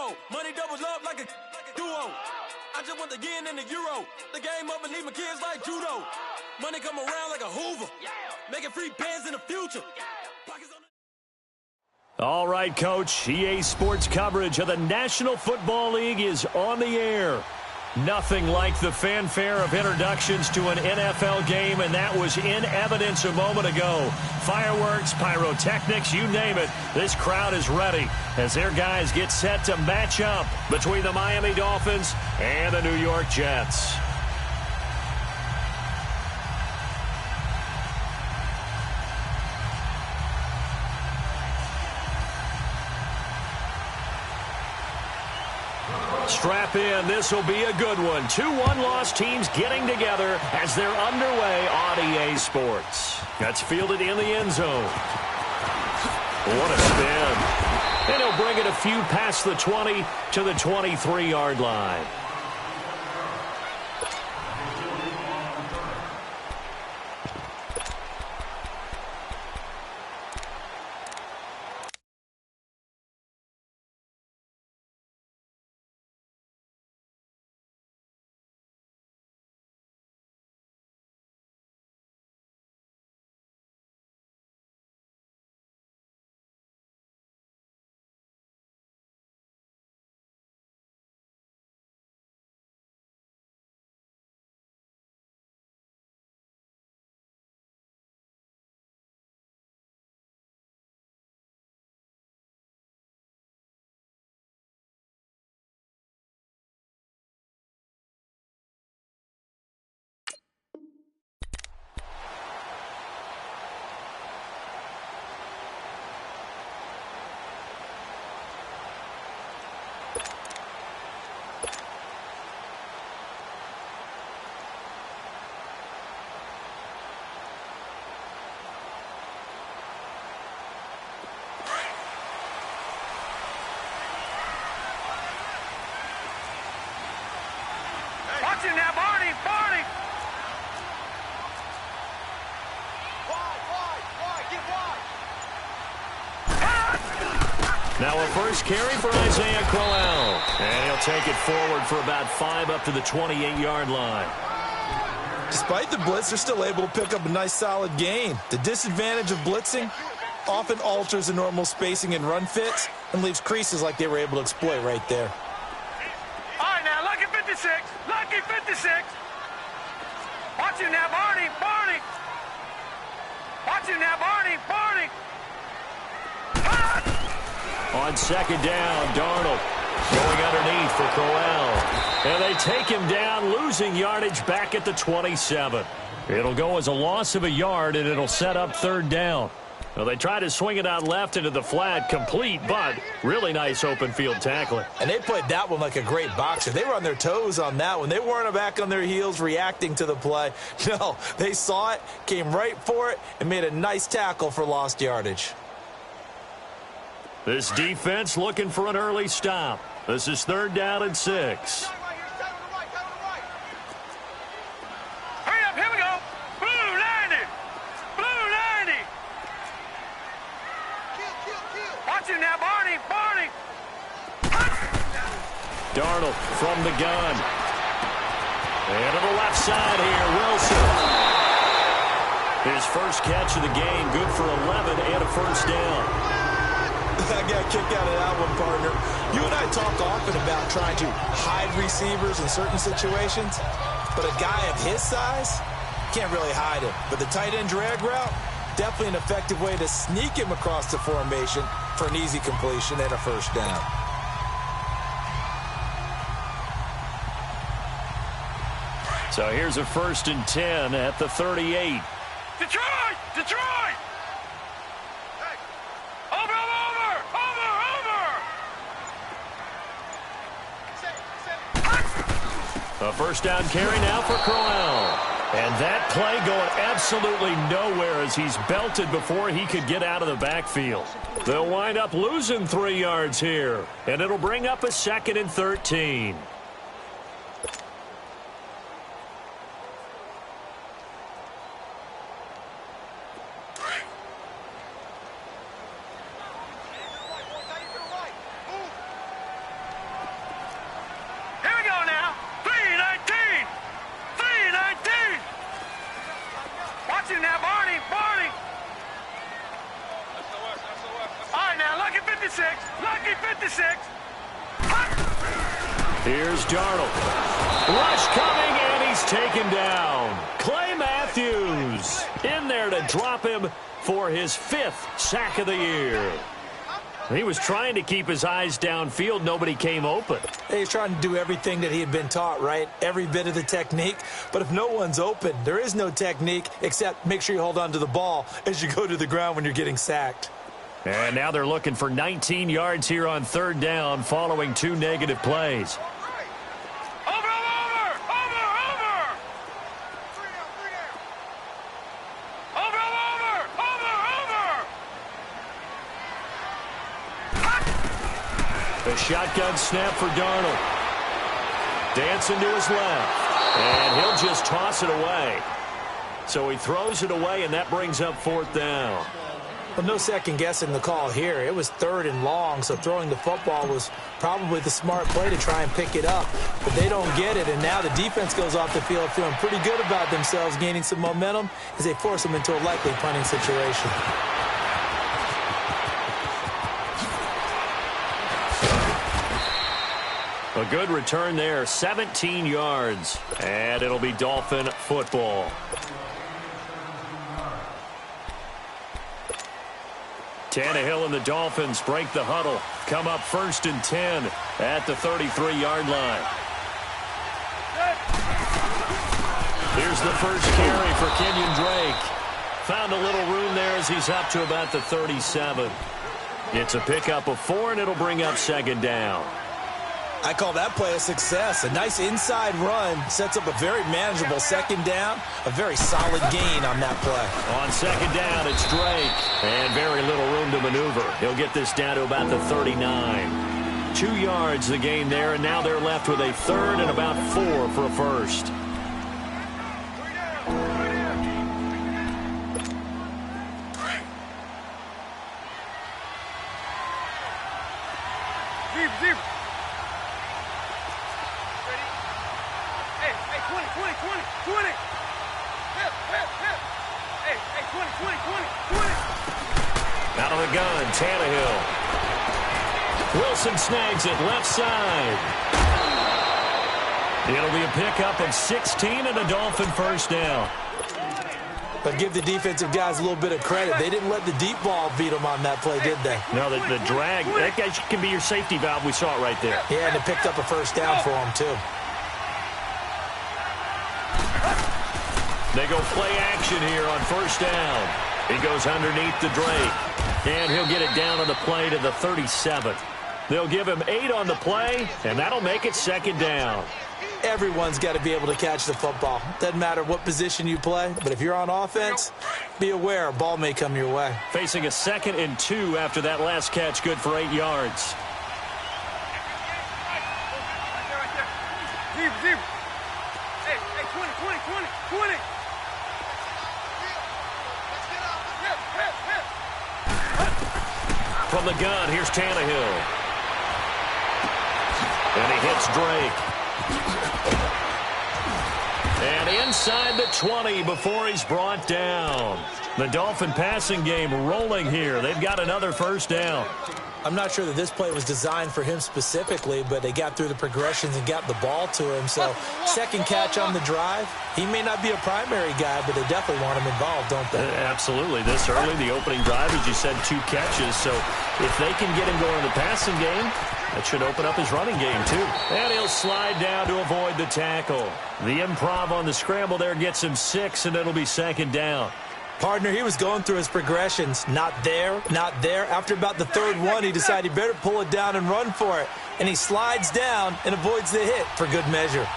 duo. Money doubles up like a duo. I just want the yen and the euro. The game up and leave my kids like judo. Money come around like a Hoover. Making free bands in the future. All right, Coach. EA Sports coverage of the National Football League is on the air. Nothing like the fanfare of introductions to an NFL game, and that was in evidence a moment ago. Fireworks, pyrotechnics, you name it. This crowd is ready as their guys get set to match up between the Miami Dolphins and the New York Jets. Strap in. This will be a good one. 2 one-loss teams getting together as they're underway on EA Sports. That's fielded in the end zone. What a spin. And he'll bring it a few past the 20 to the 23-yard line. Watch him now, Barney! Barney! Wide, get wide! Now a first carry for Isaiah Crowell. And he'll take it forward for about 5 up to the 28-yard line. Despite the blitz, they're still able to pick up a nice solid gain. The disadvantage of blitzing often alters the normal spacing and run fits and leaves creases like they were able to exploit right there. All right, now, lucky 56. Lucky 56. Watch him now, Barney. Barney. Watch him now, Barney. Barney. On second down, Darnold going underneath for Crowell. And they take him down, losing yardage back at the 27. It'll go as a loss of a yard, and it'll set up third down. Well, they tried to swing it out left into the flat, complete, but really nice open field tackling. And they played that one like a great boxer. They were on their toes on that one. They weren't back on their heels reacting to the play. No, they saw it, came right for it, and made a nice tackle for lost yardage. This defense looking for an early stop. This is third down and 6. Hurry up, here we go. Blue 90. Blue 90. Watch him now, Barney. Barney. Darnold from the gun. And to the left side here, Wilson. His first catch of the game, good for 11 and a first down. I got a kick out of that one, partner. You and I talk often about trying to hide receivers in certain situations, but a guy of his size can't really hide him. But the tight end drag route, definitely an effective way to sneak him across the formation for an easy completion and a first down. So here's a 1st and 10 at the 38. Detroit! Detroit! Over! A first down carry now for Crowell. And that play going absolutely nowhere as he's belted before he could get out of the backfield. They'll wind up losing 3 yards here. And it'll bring up a 2nd and 13. Watch you now, Barney. Barney. All right, now, lucky 56. Lucky 56. Here's Darnold. Rush coming, and he's taken down. Clay Matthews in there to drop him for his 5th sack of the year. He was trying to keep his eyes downfield. Nobody came open. He's trying to do everything that he had been taught, right? Every bit of the technique. But if no one's open, there is no technique except make sure you hold on to the ball as you go to the ground when you're getting sacked. And now they're looking for 19 yards here on 3rd down following 2 negative plays. A shotgun snap for Darnold. Dancing to his left. And he'll just toss it away. So he throws it away, and that brings up 4th down. Well, no second guessing the call here. It was 3rd and long, so throwing the football was probably the smart play to try and pick it up. But they don't get it, and now the defense goes off the field feeling pretty good about themselves, gaining some momentum as they force them into a likely punting situation. A good return there, 17 yards, and it'll be Dolphin football. Tannehill and the Dolphins break the huddle, come up 1st and 10 at the 33-yard line. Here's the first carry for Kenyon Drake. Found a little room there as he's up to about the 37. It's a pickup of 4, and it'll bring up 2nd down. I call that play a success. A nice inside run sets up a very manageable 2nd down. A very solid gain on that play. On 2nd down, it's Drake. And very little room to maneuver. He'll get this down to about the 39. 2 yards the gain there, and now they're left with a 3rd and about 4 for a first. Zero. Hey, 20. Hey, 20. Out of the gun, Tannehill. Wilson snags it left side. It'll be a pickup of 16 and a Dolphin 1st down. But give the defensive guys a little bit of credit. They didn't let the deep ball beat them on that play, did they? No, the drag, that guy can be your safety valve. We saw it right there. Yeah, and it picked up a 1st down for them, too. They go play action here on 1st down. He goes underneath the Drake. And he'll get it down on the play to the 37. They'll give him 8 on the play, and that'll make it 2nd down. Everyone's got to be able to catch the football. Doesn't matter what position you play, but if you're on offense, be aware a ball may come your way. Facing a 2nd and 2 after that last catch, good for 8 yards. Zero. Hey, 20. From the gun, here's Tannehill. And he hits Drake. And inside the 20 before he's brought down. The Dolphin passing game rolling here. They've got another 1st down. I'm not sure that this play was designed for him specifically, but they got through the progressions and got the ball to him. So, 2nd catch on the drive. He may not be a primary guy, but they definitely want him involved, don't they? Absolutely. This early, the opening drive, as you said, 2 catches. So, if they can get him going in the passing game, that should open up his running game, too. And he'll slide down to avoid the tackle. The improv on the scramble there gets him 6, and it'll be 2nd down. Partner, he was going through his progressions. Not there, not there. After about the 3rd one, he decided he better pull it down and run for it. And he slides down and avoids the hit for good measure.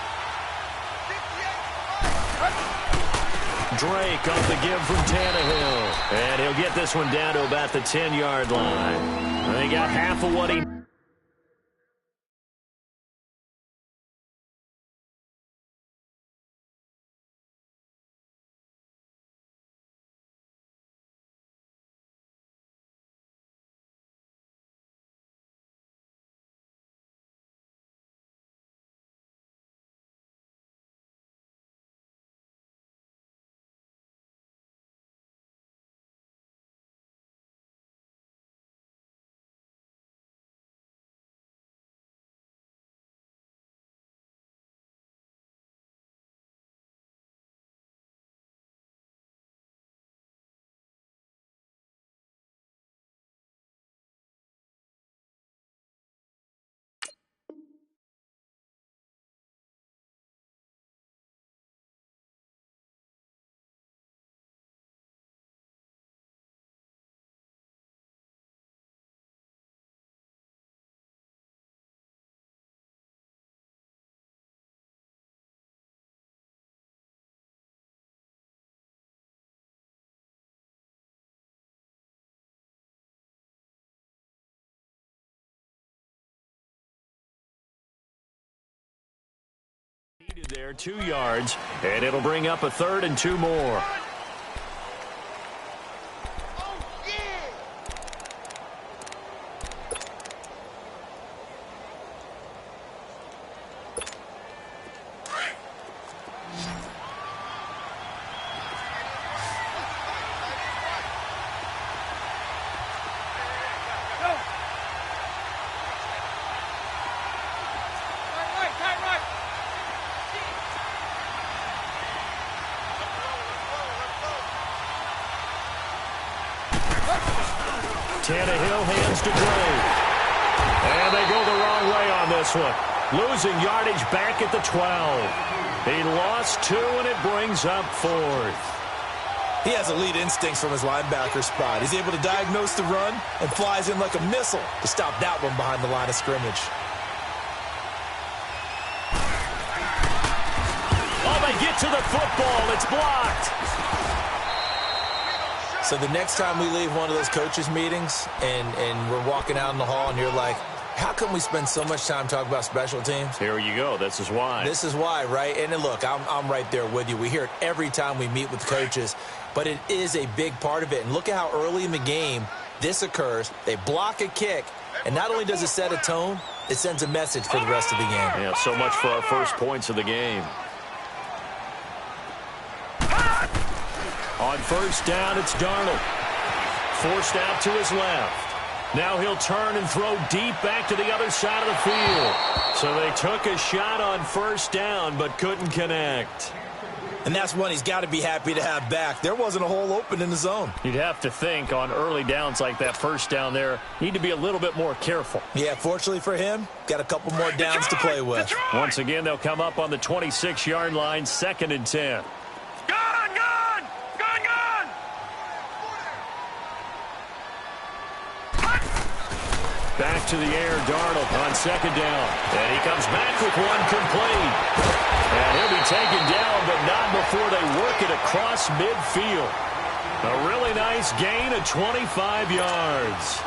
Drake off the give from Tannehill. And he'll get this one down to about the 10-yard line. They got half of what he There, 2 yards, and it'll bring up a 3rd and 2 more. Tannehill hands to Gray. And they go the wrong way on this one. Losing yardage back at the 12. He lost 2, and it brings up 4th. He has elite instincts from his linebacker spot. He's able to diagnose the run and flies in like a missile to stop that one behind the line of scrimmage. Oh, they get to the football. It's blocked. So the next time we leave one of those coaches' meetings and we're walking out in the hall and you're like, how come we spend so much time talking about special teams? Here you go. This is why. This is why, right? And look, I'm right there with you. We hear it every time we meet with coaches, but it is a big part of it. And look at how early in the game this occurs. They block a kick, and not only does it set a tone, it sends a message for the rest of the game. Yeah, so much for our first points of the game. On first down, it's Darnold. Forced out to his left. Now he'll turn and throw deep back to the other side of the field. So they took a shot on first down but couldn't connect. And that's one he's got to be happy to have back. There wasn't a hole open in the zone. You'd have to think on early downs like that first down there, need to be a little bit more careful. Yeah, fortunately for him, got a couple more downs to play with. Once again, they'll come up on the 26-yard line, 2nd and 10. Back to the air, Darnold on 2nd down. And he comes back with one complete. And he'll be taken down, but not before they work it across midfield. A really nice gain of 25 yards.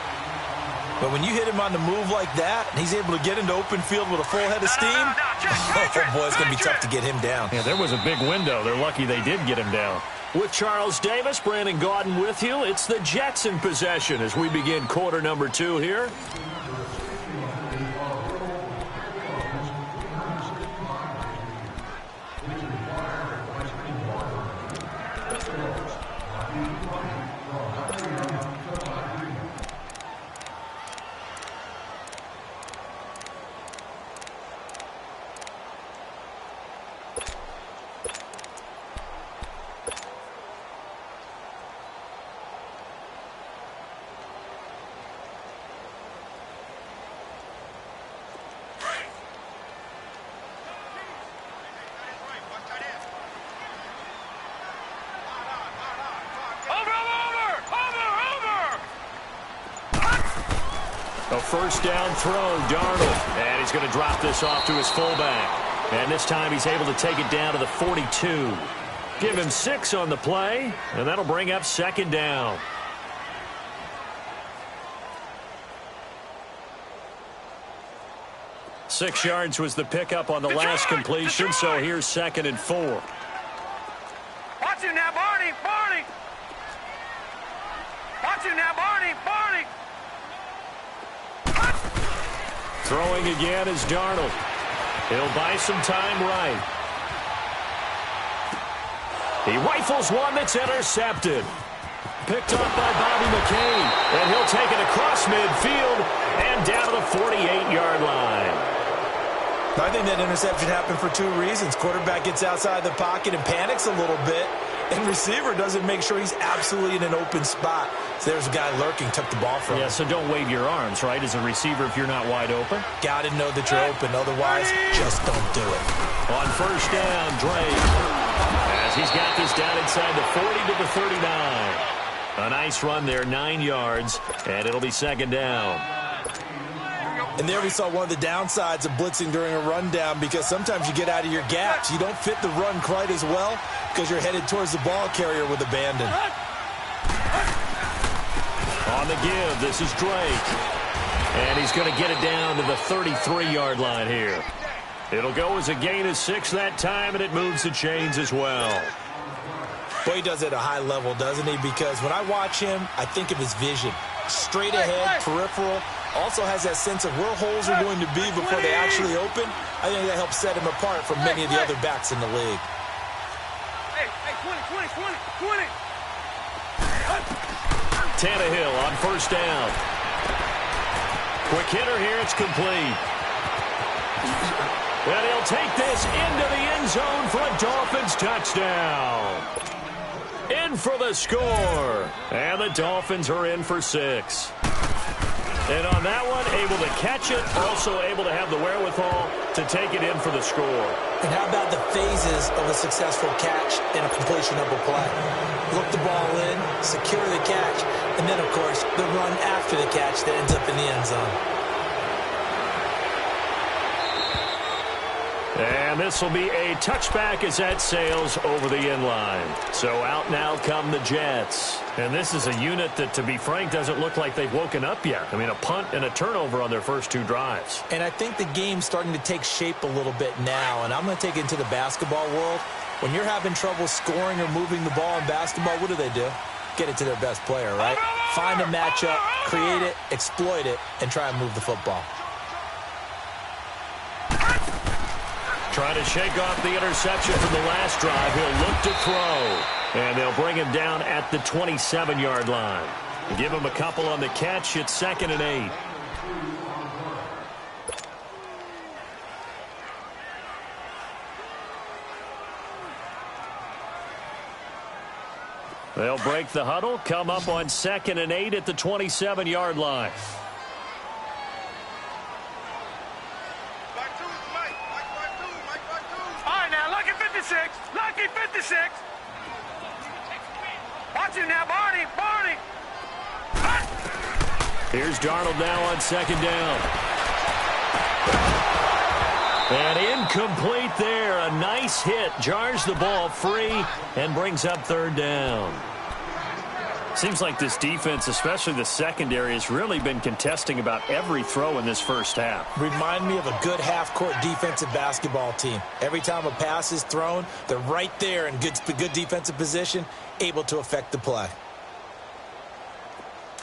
But when you hit him on the move like that, and he's able to get into open field with a full head of steam, oh boy, it's going to be tough to get him down. Yeah, there was a big window. They're lucky they did get him down. With Charles Davis, Brandon Gaudin with you. It's the Jets in possession as we begin quarter number 2 here. A first down throw, Darnold. And he's going to drop this off to his fullback. And this time he's able to take it down to the 42. Give him 6 on the play, and that'll bring up 2nd down. Six yards was the pickup on the last completion, so here's 2nd and 4. Watch him now, Barney, Barney. Watch him now, Barney, Barney. Throwing again is Darnold. He'll buy some time right. He rifles one that's intercepted. Picked up by Bobby McCain. And he'll take it across midfield and down to the 48-yard line. I think that interception happened for 2 reasons. Quarterback gets outside the pocket and panics a little bit. And receiver doesn't make sure he's absolutely in an open spot. So there's a guy lurking, took the ball from him. Yeah, so don't wave your arms, right, as a receiver if you're not wide open. Got to know that you're open. Otherwise, just don't do it. On first down, Drake. As he's got this down inside the 40 to the 39. A nice run there, 9 yards, and it'll be 2nd down. And there we saw one of the downsides of blitzing during a rundown, because sometimes you get out of your gaps. You don't fit the run quite as well because you're headed towards the ball carrier with abandon. On the give, this is Drake. And he's going to get it down to the 33-yard line here. It'll go as a gain of 6 that time, and it moves the chains as well. Boy, he does it at a high level, doesn't he? Because when I watch him, I think of his vision. Straight ahead, peripheral. Also has that sense of where holes are going to be before they actually open. I think that helps set him apart from many of the other backs in the league. Hey, 20. Tannehill on first down. Quick hitter here, it's complete. And he'll take this into the end zone for a Dolphins touchdown. In for the score. And the Dolphins are in for 6. And on that one, able to catch it, also able to have the wherewithal to take it in for the score. And how about the phases of a successful catch and a completion of a play? Look the ball in, secure the catch, and then, of course, the run after the catch that ends up in the end zone. And this will be a touchback as that sails over the end line. So out now come the Jets. And this is a unit that, to be frank, doesn't look like they've woken up yet. I mean, a punt and a turnover on their first 2 drives. And I think the game's starting to take shape a little bit now. And I'm going to take it into the basketball world. When you're having trouble scoring or moving the ball in basketball, what do? Get it to their best player, right? Find a matchup, create it, exploit it, and try and move the football. Trying to shake off the interception from the last drive. He'll look to throw. And they'll bring him down at the 27-yard line. Give him a couple on the catch. It's 2nd and 8. They'll break the huddle, come up on 2nd and 8 at the 27-yard line. Lucky 56. Watch him now, Barney. Here's Darnold now on 2nd down. And incomplete there. A nice hit. Jars the ball free and brings up 3rd down. Seems like this defense, especially the secondary, has really been contesting about every throw in this first half. Remind me of a good half-court defensive basketball team. Every time a pass is thrown, they're right there in good defensive position, able to affect the play.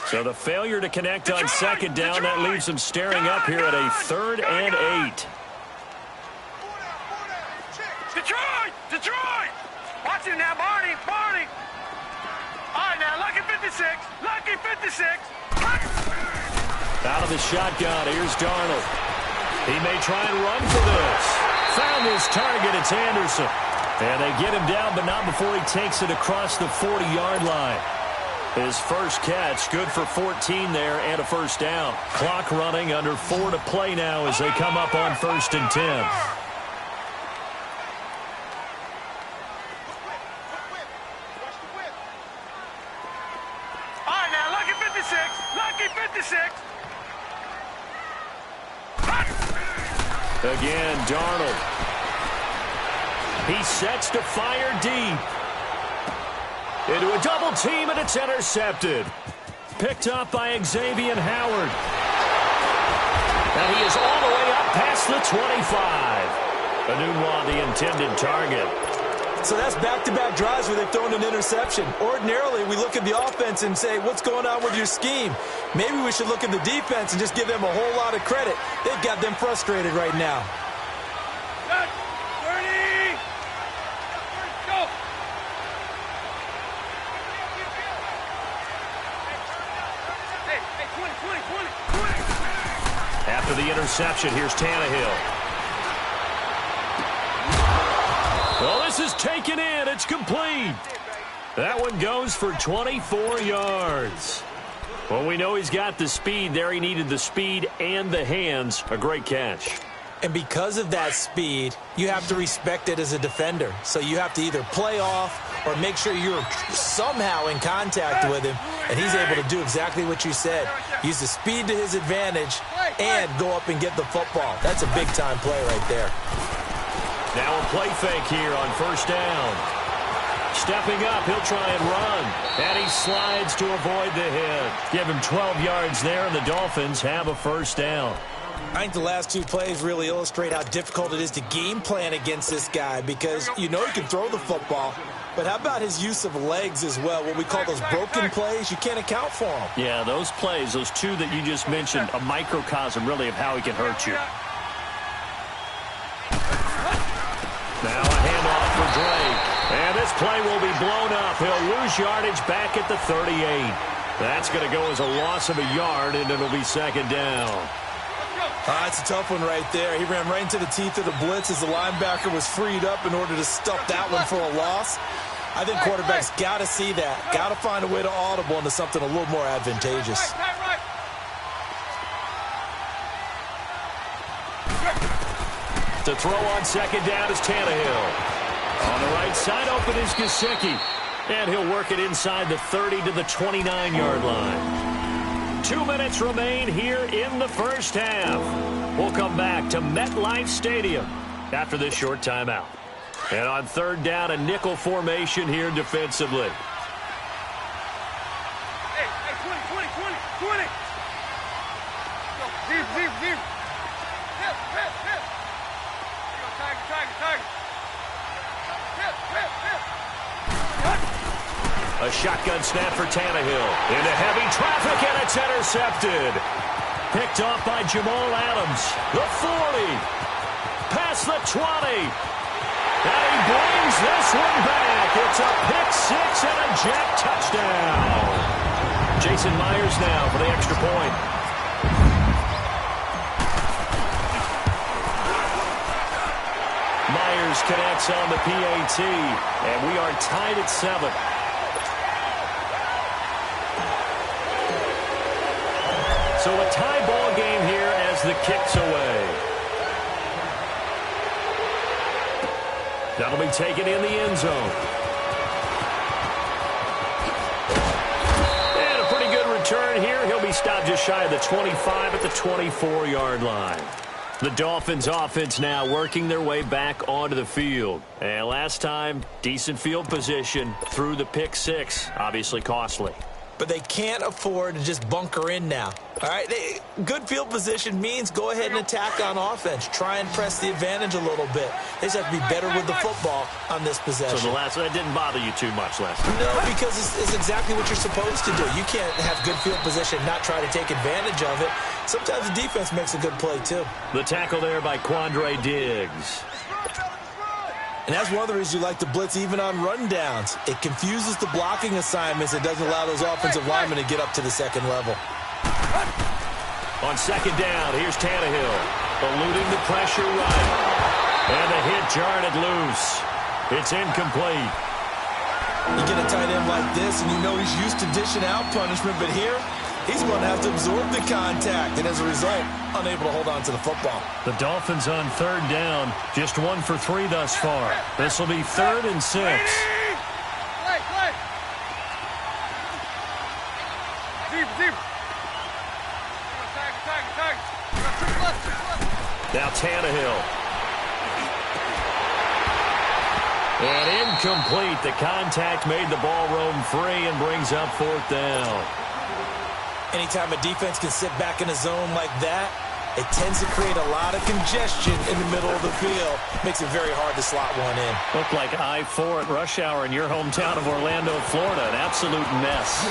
So the failure to connect on 2nd down, that leaves them staring up here at a 3rd and 8. Detroit! Watch him now, Barney! All right, now, Lucky 56! Out of the shotgun, here's Darnold. He may try and run for this. Found his target, it's Anderson. And they get him down, but not before he takes it across the 40-yard line. His first catch, good for 14 there and a first down. Clock running, under 4 to play now as they come up on 1st and 10. Again, Darnold. He sets to fire deep. Into a double team, and it's intercepted. Picked up by Xavier Howard. And he is all the way up past the 25. Anunwa, the intended target. So that's back-to-back drives where they've thrown an interception. Ordinarily, we look at the offense and say, what's going on with your scheme? Maybe we should look at the defense and just give them a whole lot of credit. They've got them frustrated right now. Good. 30. Go. Hey, 20. After the interception, here's Tannehill. Well, this is taken in. It's complete. That one goes for 24 yards. Well, we know he's got the speed there. He needed the speed and the hands. A great catch. And because of that speed, you have to respect it as a defender. So you have to either play off or make sure you're somehow in contact with him. And he's able to do exactly what you said. Use the speed to his advantage and go up and get the football. That's a big-time play right there. Now a play fake here on 1st down. Stepping up, he'll try and run. And he slides to avoid the hit. Give him 12 yards there, and the Dolphins have a 1st down. I think the last two plays really illustrate how difficult it is to game plan against this guy because you know he can throw the football, but how about his use of legs as well? What we call those broken plays, you can't account for them. Yeah, those plays, those two that you just mentioned, a microcosm really of how he can hurt you. Now a handoff for Drake. And this play will be blown up. He'll lose yardage back at the 38. That's going to go as a loss of a yard, and it'll be second down. That's a tough one right there. He ran right into the teeth of the blitz as the linebacker was freed up in order to stuff that one for a loss. I think quarterbacks got to see that. Got to find a way to audible into something a little more advantageous. To throw on second down is Tannehill. On the right side, open is Gesicki. And he'll work it inside the 30 to the 29-yard line. 2 minutes remain here in the first half. We'll come back to MetLife Stadium after this short timeout. And on third down, a nickel formation here defensively. Hey, 20. Go, deep. Hip. Go, tiger. Hip. A shotgun snap for Tannehill. Into heavy traffic, and it's intercepted. Picked off by Jamal Adams. The 40. Past the 20. And he brings this one back. It's a pick six and a jet touchdown. Jason Myers now for the extra point. Myers connects on the PAT, and we are tied at 7. So a tie ball game here as the kick's away. That'll be taken in the end zone. And a pretty good return here. He'll be stopped just shy of the 25 at the 24-yard line. The Dolphins offense now working their way back onto the field. And last time, decent field position through the pick six. Obviously costly. But they can't afford to just bunker in now. All right, good field position means go ahead and attack on offense. Try and press the advantage a little bit. They just have to be better with the football on this possession. So that didn't bother you too much last time? No, because it's exactly what you're supposed to do. You can't have good field position and not try to take advantage of it. Sometimes the defense makes a good play, too. The tackle there by Quandre Diggs. And that's one of the reasons you like to blitz even on rundowns. It confuses the blocking assignments. It doesn't allow those offensive linemen to get up to the second level. On second down, here's Tannehill. Eluding the pressure right. And the hit jarred it loose. It's incomplete. You get a tight end like this, and you know he's used to dishing out punishment, but here, he's going to have to absorb the contact, and as a result, unable to hold on to the football. The Dolphins on third down, just 1 for 3 thus far. This will be 3rd and 6. Play. Deep. Tag. Now Tannehill. And incomplete. The contact made the ball roam free and brings up 4th down. Anytime a defense can sit back in a zone like that, it tends to create a lot of congestion in the middle of the field. Makes it very hard to slot one in. Looked like I-4 at rush hour in your hometown of Orlando, Florida. An absolute mess.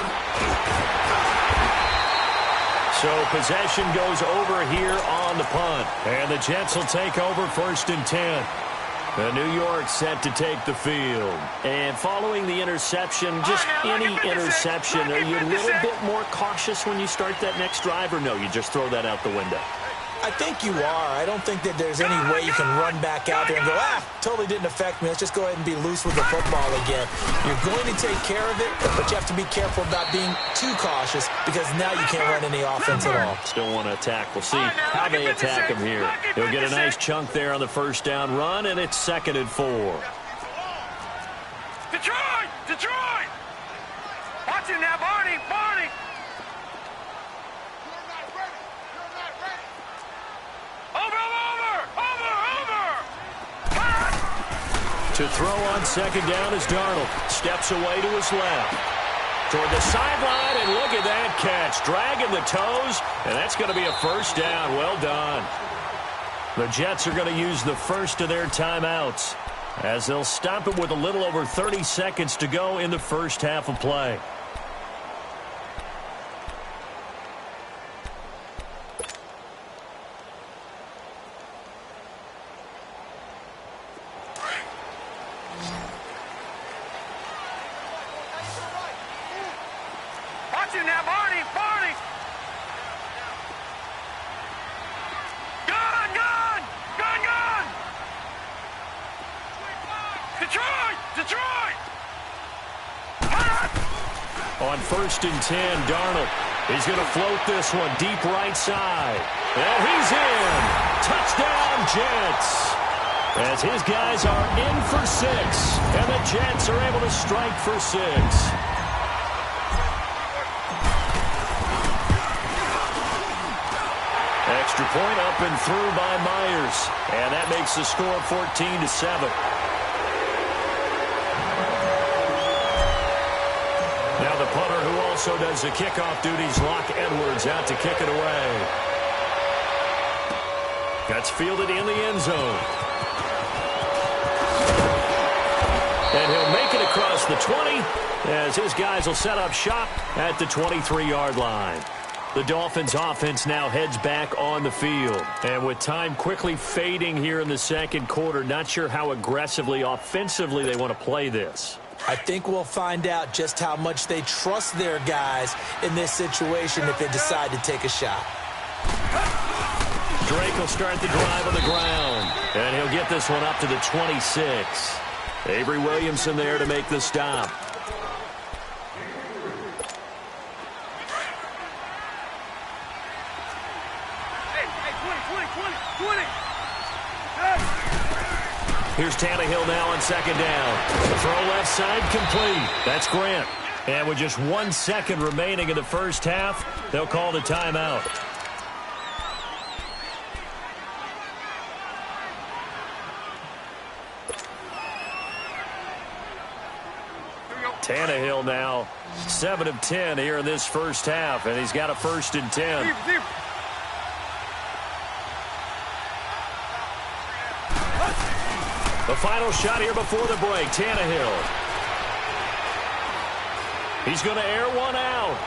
So possession goes over here on the punt. And the Jets will take over 1st and 10. New York set to take the field. And following the interception, just any interception, are you a little bit more cautious when you start that next drive, or no, you just throw that out the window? I think you are. I don't think that there's any way you can run back out there and go, totally didn't affect me. Let's just go ahead and be loose with the football again. You're going to take care of it, but you have to be careful about being too cautious because now you can't run any offense at all. Still want to attack. We'll see how they attack him here. He'll get a nice chunk there on the first down run, and it's 2nd and 4. Detroit! Watch it now, Barney! To throw on second down is Darnold. Steps away to his left. toward the sideline, and look at that catch. Dragging the toes, and that's going to be a first down. Well done. The Jets are going to use the first of their timeouts as they'll stop it with a little over 30 seconds to go in the first half of play. Watch it now, Barney! Gun! Detroit! On 1st and 10, Darnold. He's going to float this one deep right side. And he's in. Touchdown, Jets. As his guys are in for 6. And the Jets are able to strike for 6. Extra point up and through by Myers. And that makes the score 14-7. Now the punter who also does the kickoff duties, Locke Edwards, out to kick it away. That's fielded in the end zone. And he'll make it across the 20 as his guys will set up shop at the 23-yard line. The Dolphins offense now heads back on the field. And with time quickly fading here in the second quarter, not sure how aggressively, offensively they want to play this. I think we'll find out just how much they trust their guys in this situation if they decide to take a shot. Drake will start the drive on the ground. And he'll get this one up to the 26. Avery Williamson there to make the stop. Here's Tannehill now on 2nd down. The throw left side complete. That's Grant. And with just 1 second remaining in the first half, they'll call the timeout. Tannehill now 7 of 10 here in this first half, and he's got a 1st and 10. The final shot here before the break, Tannehill. He's going to air one out.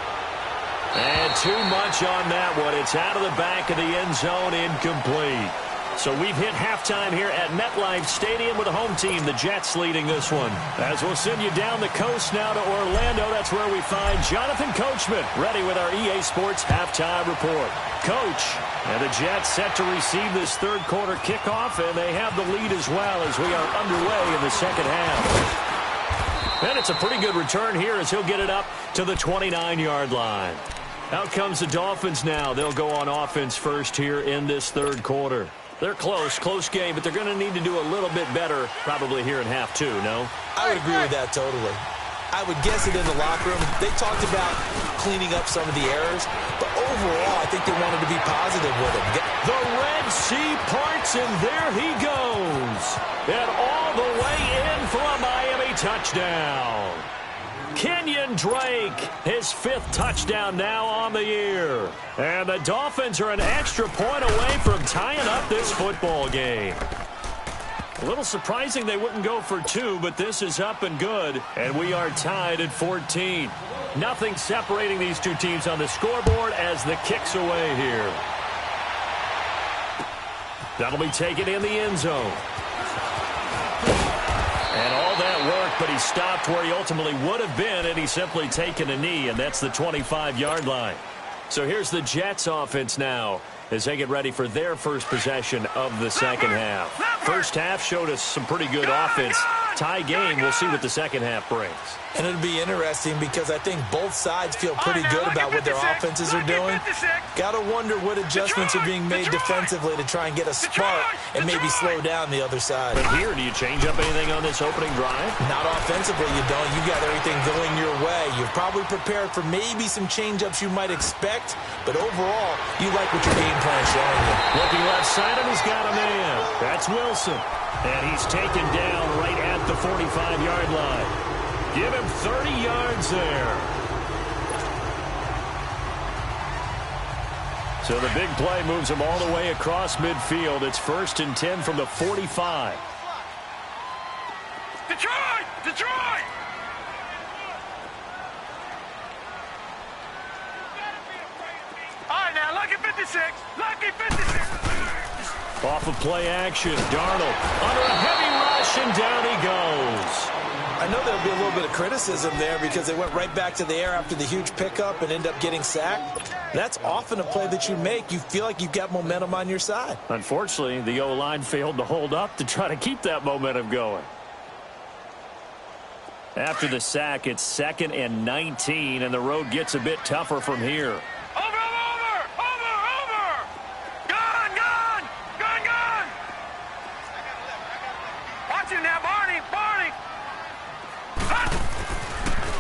And too much on that one. It's out of the back of the end zone, incomplete. So we've hit halftime here at MetLife Stadium with the home team, the Jets, leading this one. As we'll send you down the coast now to Orlando, that's where we find Jonathan Coachman, ready with our EA Sports halftime report. Coach, and the Jets set to receive this third quarter kickoff, and they have the lead as well as we are underway in the second half. And it's a pretty good return here as he'll get it up to the 29-yard line. Out comes the Dolphins now. They'll go on offense first here in this third quarter. They're close game, but they're going to need to do a little bit better probably here in half two, no? I would agree with that totally. I would guess it in the locker room. They talked about cleaning up some of the errors, but overall, I think they wanted to be positive with it. The Red Sea parts, and there he goes. And all the way in for a Miami touchdown. Kenyon Drake, his 5th touchdown now on the year. And the Dolphins are an extra point away from tying up this football game. A little surprising they wouldn't go for 2, but this is up and good, and we are tied at 14. Nothing separating these two teams on the scoreboard as the kick's away here. That'll be taken in the end zone. And all that work, but he stopped where he ultimately would have been, and he's simply taken a knee, and that's the 25-yard line. So here's the Jets offense now as they get ready for their first possession of the second half. First half showed us some pretty good offense. Tie game, we'll see what the second half brings. And it'll be interesting because I think both sides feel pretty good about what their offenses are doing. Got to wonder what adjustments are being made defensively to try and get a spark and maybe slow down the other side. But here, do you change up anything on this opening drive? Not offensively, you don't. You got everything going your way. You've probably prepared for maybe some change-ups you might expect, but overall, you like what your game plan is showing you. Looking left side, and he's got a man. That's Wilson. And he's taken down right at the 45-yard line. Give him 30 yards there. So the big play moves them all the way across midfield. It's 1st and 10 from the 45. Detroit! Detroit! All right, now, lucky 56. Lucky 56. Off of play action, Darnold under a heavy rush, and down he goes. I know there'll be a little bit of criticism there because they went right back to the air after the huge pickup and end up getting sacked. That's often a play that you make. You feel like you've got momentum on your side. Unfortunately, the O-line failed to hold up to try to keep that momentum going. After the sack, it's 2nd and 19, and the road gets a bit tougher from here. Over! Gun! Watch it now, Barney!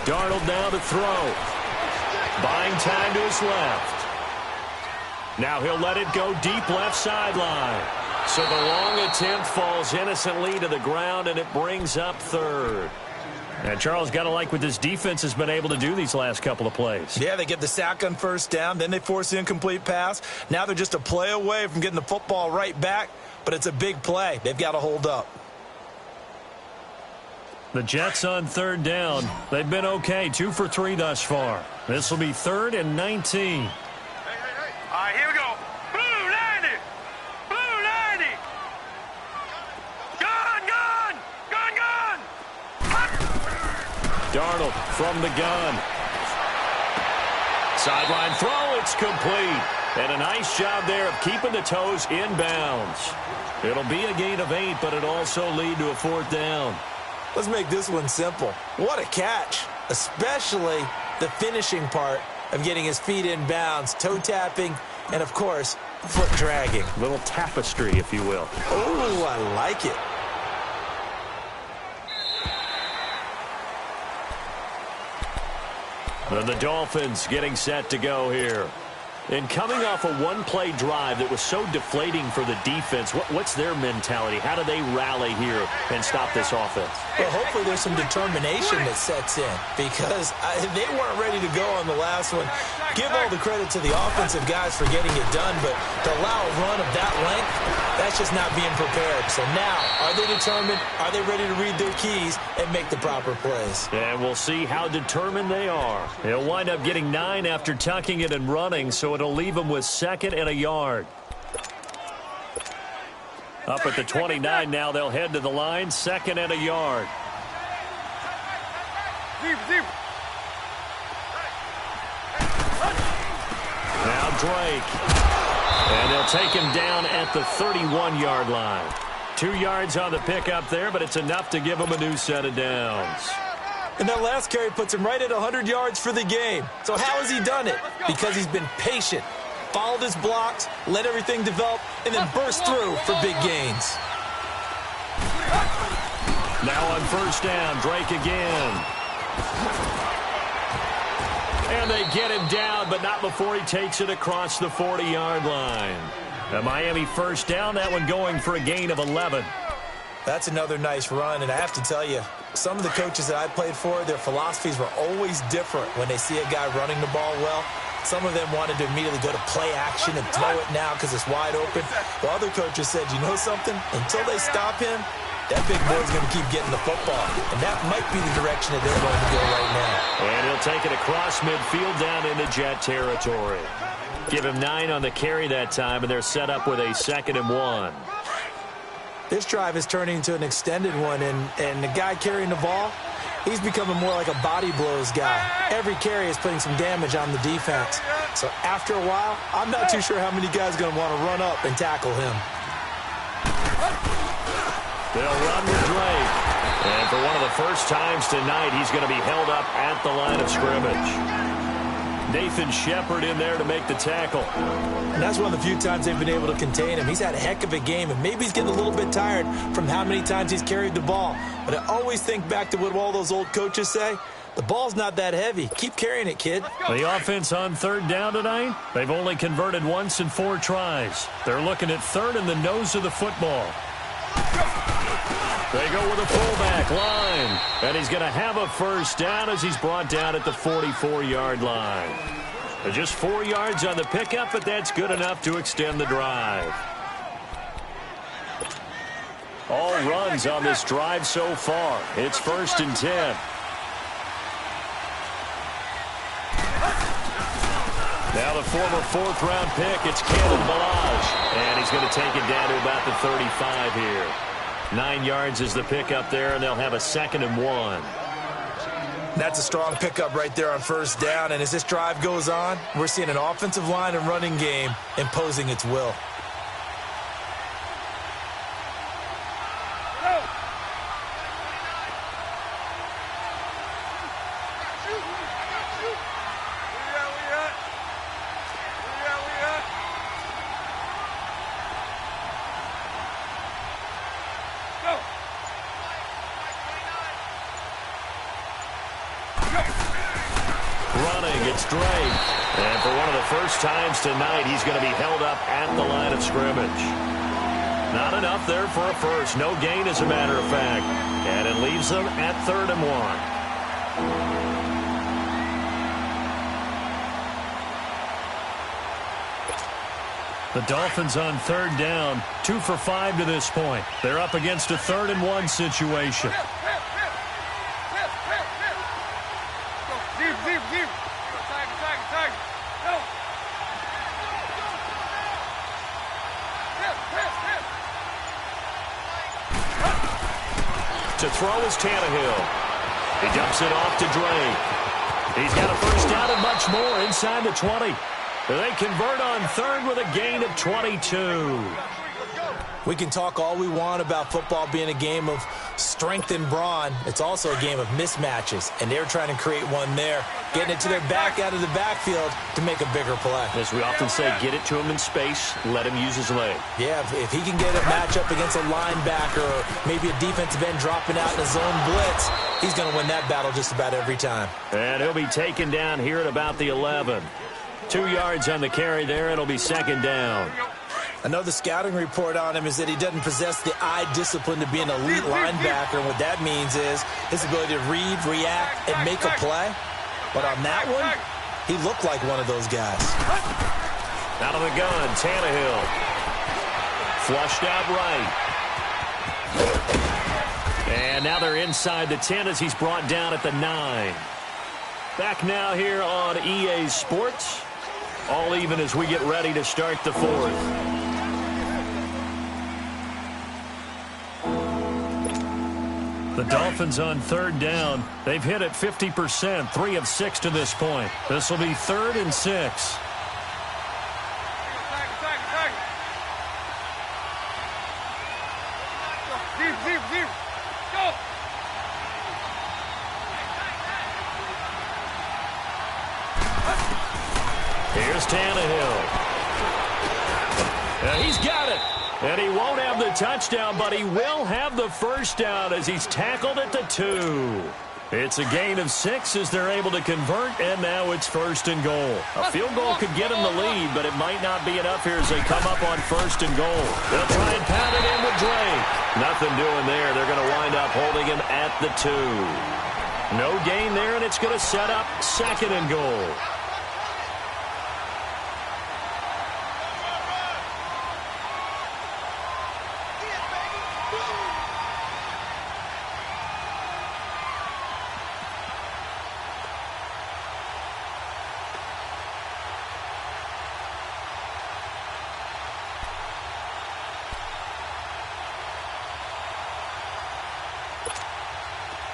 Darnold now to throw. Buying time to his left. Now he'll let it go deep left sideline. So the long attempt falls innocently to the ground, and it brings up 3rd. And Charles, got to like what this defense has been able to do these last couple of plays. Yeah, they get the sack on 1st down, then they force the incomplete pass. Now they're just a play away from getting the football right back, but it's a big play. They've got to hold up. The Jets on 3rd down. They've been okay, 2 for 3 thus far. This will be 3rd and 19. All right, here we go. Blue 90! Gun! Darnold from the gun. Sideline throw, it's complete. And a nice job there of keeping the toes in bounds. It'll be a gain of 8, but it'll also lead to a 4th down. Let's make this one simple. What a catch, especially the finishing part of getting his feet in bounds, toe tapping, and, of course, foot dragging. Little tapestry, if you will. Oh, I like it. And the Dolphins getting set to go here. And coming off a one-play drive that was so deflating for the defense, what's their mentality? How do they rally here and stop this offense? Well, hopefully there's some determination that sets in because they weren't ready to go on the last one. Give all the credit to the offensive guys for getting it done, but to allow a run of that length, that's just not being prepared. So now, are they determined? Are they ready to read their keys and make the proper plays? And we'll see how determined they are. They'll wind up getting 9 after tucking it and running, so it'll leave them with 2nd and a yard. Up at the 29 now, they'll head to the line, 2nd and a yard. Now Drake. And they'll take him down at the 31-yard line. 2 yards on the pickup there, but it's enough to give him a new set of downs. And that last carry puts him right at 100 yards for the game. So how has he done it? Because he's been patient, followed his blocks, let everything develop, and then burst through for big gains. Now on 1st down, Drake again. And they get him down, but not before he takes it across the 40-yard line. A Miami 1st down, that one going for a gain of 11. That's another nice run, and I have to tell you, some of the coaches that I played for, their philosophies were always different when they see a guy running the ball well. Some of them wanted to immediately go to play action and throw it now because it's wide open. While other coaches said, you know something? Until they stop him, that big boy's going to keep getting the football. And that might be the direction that they're going to go right now. And he'll take it across midfield down into Jet territory. Give him 9 on the carry that time, and they're set up with a 2nd and 1. This drive is turning into an extended one, and the guy carrying the ball, he's becoming more like a body blows guy. Every carry is putting some damage on the defense. So after a while, I'm not too sure how many guys are going to want to run up and tackle him. They'll run with Drake. And for one of the first times tonight, he's going to be held up at the line of scrimmage. Nathan Shepard in there to make the tackle. And that's one of the few times they've been able to contain him. He's had a heck of a game, and maybe he's getting a little bit tired from how many times he's carried the ball. But I always think back to what all those old coaches say. The ball's not that heavy. Keep carrying it, kid. The offense on 3rd down tonight, they've only converted once in 4 tries. They're looking at 3rd in the nose of the football. They go with a fullback line. And he's going to have a 1st down as he's brought down at the 44-yard line. Just 4 yards on the pickup, but that's good enough to extend the drive. All runs on this drive so far. It's 1st and 10. Now the former 4th-round pick, it's Cannon Balaj. And he's going to take it down to about the 35 here. 9 yards is the pickup there, and they'll have a 2nd and 1. That's a strong pickup right there on 1st down. And as this drive goes on, we're seeing an offensive line and running game imposing its will. And for one of the first times tonight, he's going to be held up at the line of scrimmage. Not enough there for a first. No gain, as a matter of fact. And it leaves them at 3rd and 1. The Dolphins on 3rd down, 2 for 5 to this point. They're up against a 3rd and 1 situation. To throw is Tannehill. He dumps it off to Drake. He's got a 1st down and much more inside the 20. They convert on 3rd with a gain of 22. We can talk all we want about football being a game of strength and brawn. It's also a game of mismatches, and they're trying to create one there, getting it to their back out of the backfield to make a bigger play. As we often say, get it to him in space, let him use his leg. Yeah, if he can get a matchup against a linebacker or maybe a defensive end dropping out in a zone blitz, he's going to win that battle just about every time. And he'll be taken down here at about the 11. 2 yards on the carry there. It'll be 2nd down. I know the scouting report on him is that he doesn't possess the eye discipline to be an elite linebacker. And what that means is his ability to read, react, and make a play. But on that one, he looked like one of those guys. Out of the gun, Tannehill. Flushed out right. And now they're inside the 10 as he's brought down at the 9. Back now here on EA Sports. All even as we get ready to start the 4th. The Dolphins on 3rd down. They've hit it 50%, 3 of 6 to this point. This will be 3rd and 6. Here's Tannehill. He's got it. And he won't have the touchdown, but he will have the 1st down as he's tackled at the 2. It's a gain of 6 as they're able to convert, and now it's 1st and goal. A field goal could get them the lead, but it might not be enough here as they come up on 1st and goal. They'll try and pound it in with Drake. Nothing doing there. They're going to wind up holding him at the 2. No gain there, and it's going to set up 2nd and goal.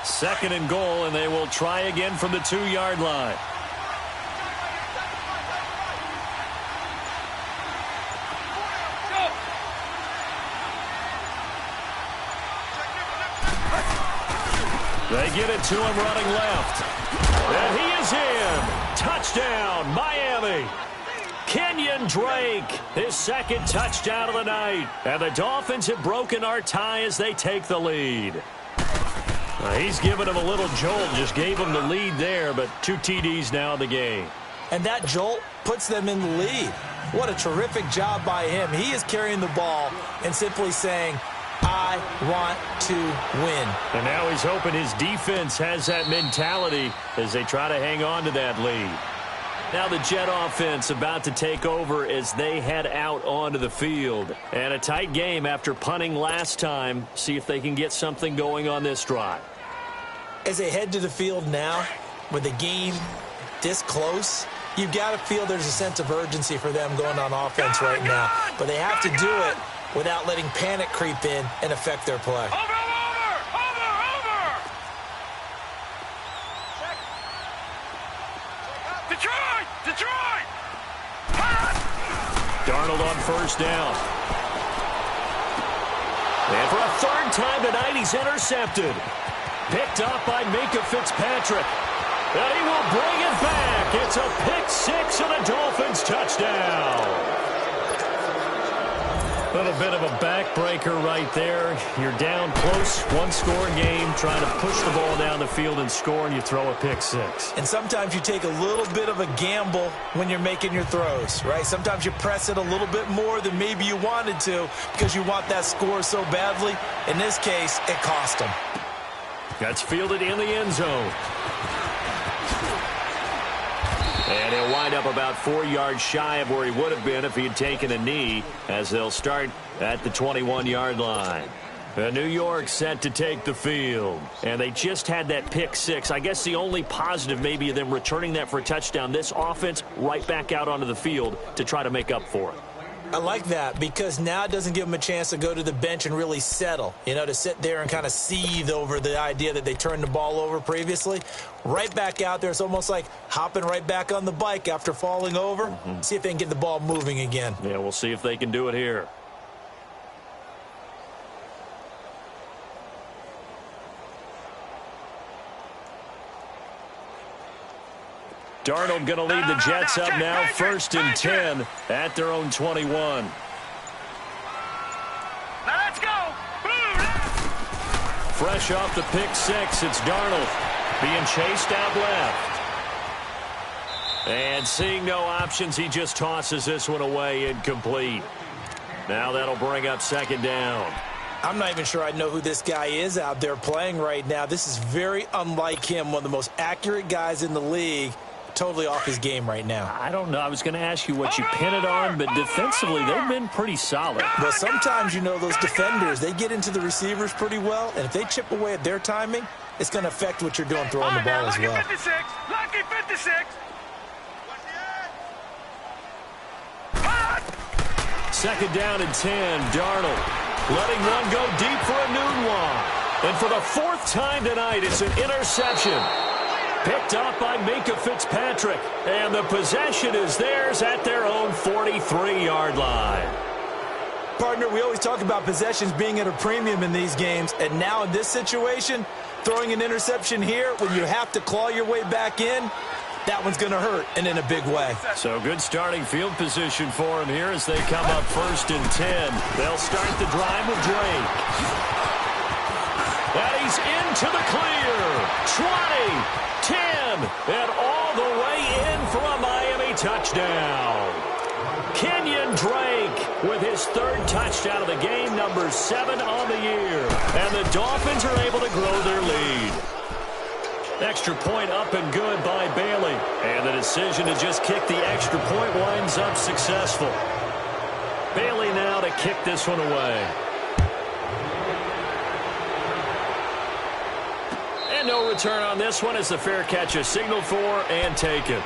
Second and goal, and they will try again from the 2-yard line. They get it to him running left. And he is in. Touchdown, Miami. Kenyon Drake, his 2nd touchdown of the night. And the Dolphins have broken our tie as they take the lead. He's given him a little jolt, just gave him the lead there, but 2 TDs now in the game. And that jolt puts them in the lead. What a terrific job by him. He is carrying the ball and simply saying, I want to win. And now he's hoping his defense has that mentality as they try to hang on to that lead. Now the Jet offense about to take over as they head out onto the field. And a tight game after punting last time. See if they can get something going on this drive. As they head to the field now, with the game this close, you've got to feel there's a sense of urgency for them going on offense right now. But they have to do it without letting panic creep in and affect their play. Over! Detroit! Darnold on first down. And for a third time tonight, he's intercepted. Picked up by Minkah Fitzpatrick. And he will bring it back. It's a pick six and a Dolphins touchdown. A little bit of a backbreaker right there. You're down close, one-score game, trying to push the ball down the field and score, and you throw a pick six. And sometimes you take a little bit of a gamble when you're making your throws, right? Sometimes you press it a little bit more than maybe you wanted to because you want that score so badly. In this case, it cost them. That's fielded in the end zone. And he'll wind up about 4 yards shy of where he would have been if he had taken a knee, as they'll start at the 21-yard line. New York set to take the field. And they just had that pick six. I guess the only positive maybe of them returning that for a touchdown. This offense right back out onto the field to try to make up for it. I like that because now it doesn't give them a chance to go to the bench and really settle, to sit there and kind of seethe over the idea that they turned the ball over previously. Right back out there, it's almost like hopping right back on the bike after falling over. See if they can get the ball moving again. Yeah, we'll see if they can do it here. Darnold going to lead the Jets up now, 1st and 10 at their own 21. Now let's go. Fresh off the pick six, it's Darnold being chased out left. And seeing no options, he just tosses this one away, incomplete. Now that'll bring up 2nd down. I'm not even sure I know who this guy is out there playing right now. This is very unlike him, one of the most accurate guys in the league. Totally off his game right now. I don't know. I was going to ask you what you pin it on, but defensively, they've been pretty solid. Well, sometimes, those defenders, they get into the receivers pretty well, and if they chip away at their timing, it's going to affect what you're doing throwing the ball as well. Lucky 56. 2nd down and 10, Darnold letting one go deep for a noon one. And for the 4th time tonight, it's an interception. Picked up by Minkah Fitzpatrick. And the possession is theirs at their own 43-yard line. Partner, we always talk about possessions being at a premium in these games. And now in this situation, throwing an interception here when you have to claw your way back in, that one's going to hurt, and in a big way. So good starting field position for him here as they come up 1st and 10. They'll start the drive with Drake. And he's into the clear. 20. 10, and all the way in for a Miami touchdown. Kenyon Drake with his 3rd touchdown of the game, number 7 on the year. And the Dolphins are able to grow their lead. Extra point up and good by Bailey. And the decision to just kick the extra point winds up successful. Bailey now to kick this one away. No return on this one as the fair catch is signaled for and taken.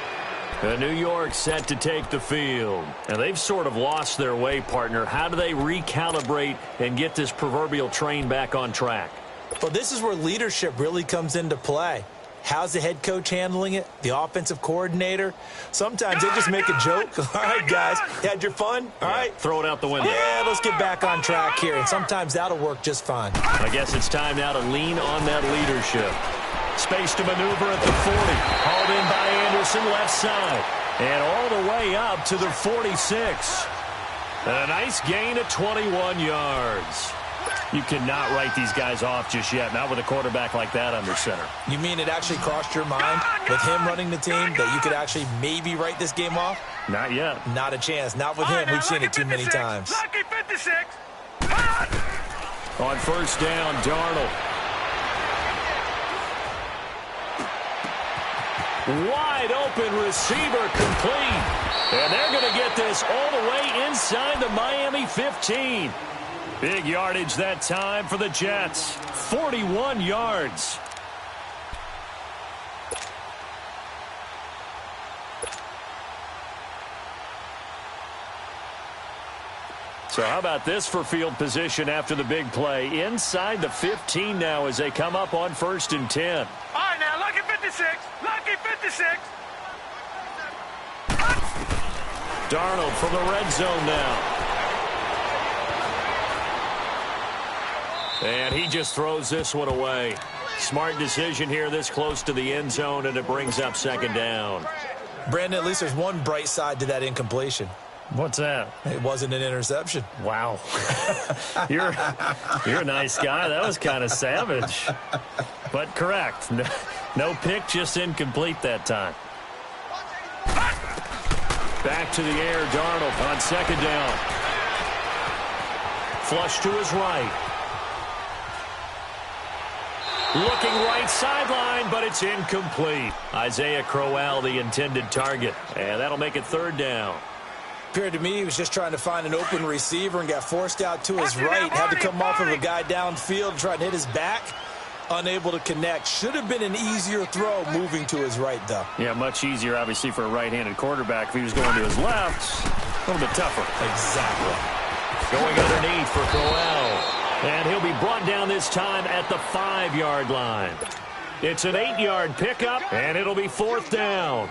New York set to take the field. And they've sort of lost their way, partner. How do they recalibrate and get this proverbial train back on track? Well, this is where leadership really comes into play. How's the head coach handling it? The offensive coordinator? Sometimes they just make a joke. All right, guys, you had your fun? All right. Throw it out the window. Yeah, let's get back on track here. And sometimes that'll work just fine. I guess it's time now to lean on that leadership. Space to maneuver at the 40. Hauled in by Anderson, left side. And all the way up to the 46. And a nice gain of 21 yards. You cannot write these guys off just yet, not with a quarterback like that under center. You mean it actually crossed your mind with him running the team that you could actually maybe write this game off? Not yet. Not a chance. Not with him. We've seen it too many times. Lucky 56. On 1st down, Darnold. Wide open receiver complete. And they're going to get this all the way inside the Miami 15. Big yardage that time for the Jets. 41 yards. So how about this for field position after the big play? Inside the 15 now as they come up on 1st and 10. All right, now, lucky 56. Lucky 56. Darnold from the red zone now. And he just throws this one away. Smart decision here this close to the end zone, and it brings up 2nd down. Brandon, at least there's one bright side to that incompletion. What's that? It wasn't an interception. Wow. You're a nice guy. That was kind of savage. But correct. No pick, just incomplete that time. Back to the air, Darnold on 2nd down. Flush to his right. Looking right sideline, but it's incomplete. Isaiah Crowell, the intended target. And that'll make it 3rd down. Appeared to me he was just trying to find an open receiver and got forced out to his right. Had to come off of a guy downfield, trying to hit his back. Unable to connect. Should have been an easier throw moving to his right, though. Yeah, much easier, obviously, for a right-handed quarterback. If he was going to his left, a little bit tougher. Exactly. Going underneath for Crowell. And he'll be brought down this time at the 5-yard line. It's an 8-yard pickup, and it'll be 4th down.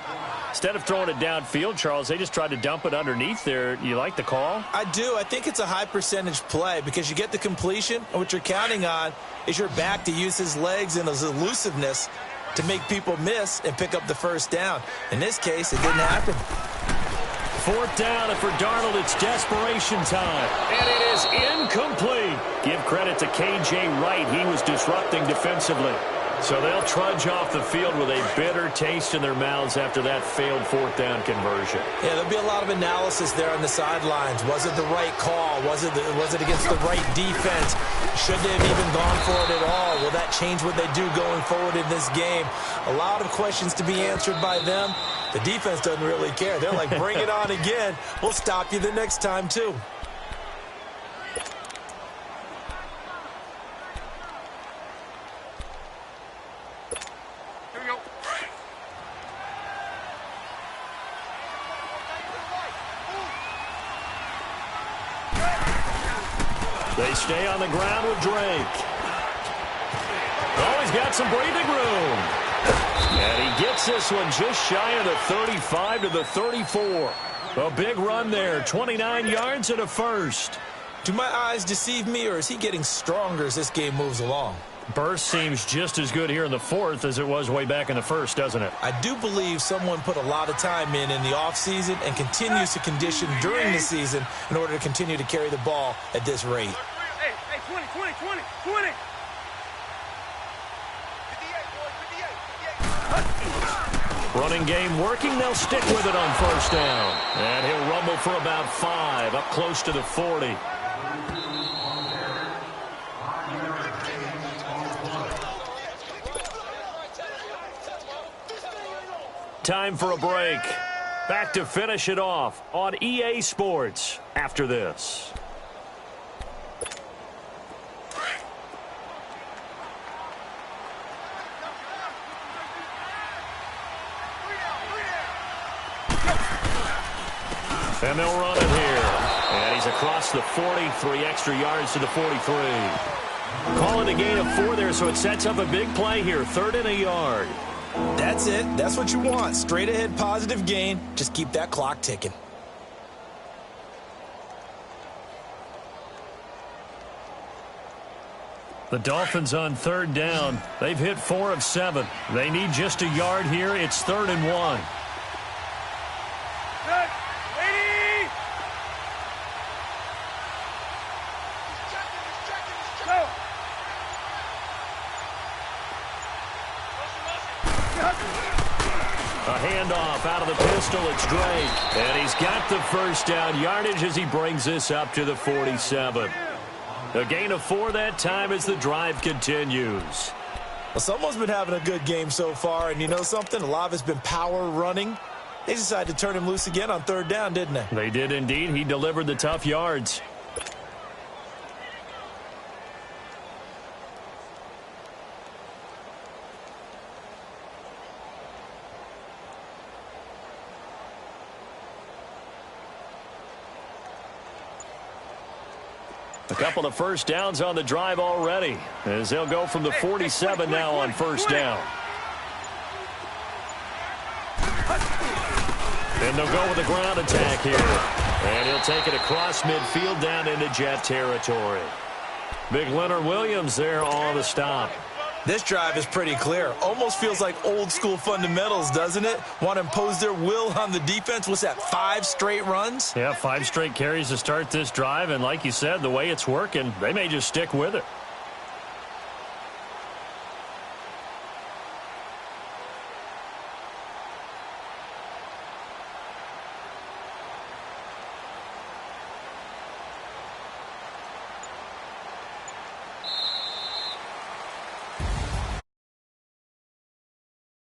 Instead of throwing it downfield, Charles, they just tried to dump it underneath there. You like the call? I do. I think it's a high percentage play because you get the completion, and what you're counting on is your back to use his legs and his elusiveness to make people miss and pick up the 1st down. In this case, it didn't happen. 4th down, and for Darnold, it's desperation time. And it is incomplete. Give credit to K.J. Wright. He was disrupting defensively. So they'll trudge off the field with a bitter taste in their mouths after that failed 4th down conversion. Yeah, there'll be a lot of analysis there on the sidelines. Was it the right call? Was it against the right defense? Should they have even gone for it at all? Will that change what they do going forward in this game? A lot of questions to be answered by them. The defense doesn't really care. They're like, bring it on again. We'll stop you the next time, too. They stay on the ground with Drake. Oh, he's got some breathing room. And he gets this one just shy of the 35 to the 34. A big run there, 29 yards and a 1st. Do my eyes deceive me, or is he getting stronger as this game moves along? Burst seems just as good here in the 4th as it was way back in the 1st, doesn't it? I do believe someone put a lot of time in the offseason and continues to condition during the season in order to continue to carry the ball at this rate. Hey, 20, 20, 20, 20. Running game working. They'll stick with it on 1st down. And he'll rumble for about 5, up close to the 40. Time for a break. Back to finish it off on EA Sports after this. And they'll run it here. And he's across the 40, 3 extra yards to the 43. Calling a gain of 4 there, so it sets up a big play here. 3rd and a yard. That's it. That's what you want. Straight ahead positive gain. Just keep that clock ticking. The Dolphins on 3rd down. They've hit 4 of 7. They need just a yard here. It's 3rd and 1. A handoff out of the pistol. It's Drake. And he's got the 1st down yardage as he brings this up to the 47. A gain of 4 that time as the drive continues. Well, someone's been having a good game so far, and you know something? A lot of it's been power running. They decided to turn him loose again on 3rd down, didn't they? They did indeed. He delivered the tough yards. A couple of first downs on the drive already, as they'll go from the 47 now on 1st down. And they'll go with a ground attack here. And he'll take it across midfield down into Jet territory. Big Leonard Williams there on the stop. This drive is pretty clear. Almost feels like old school fundamentals, doesn't it? Want to impose their will on the defense. What's that, 5 straight runs? Yeah, 5 straight carries to start this drive. And like you said, the way it's working, they may just stick with it.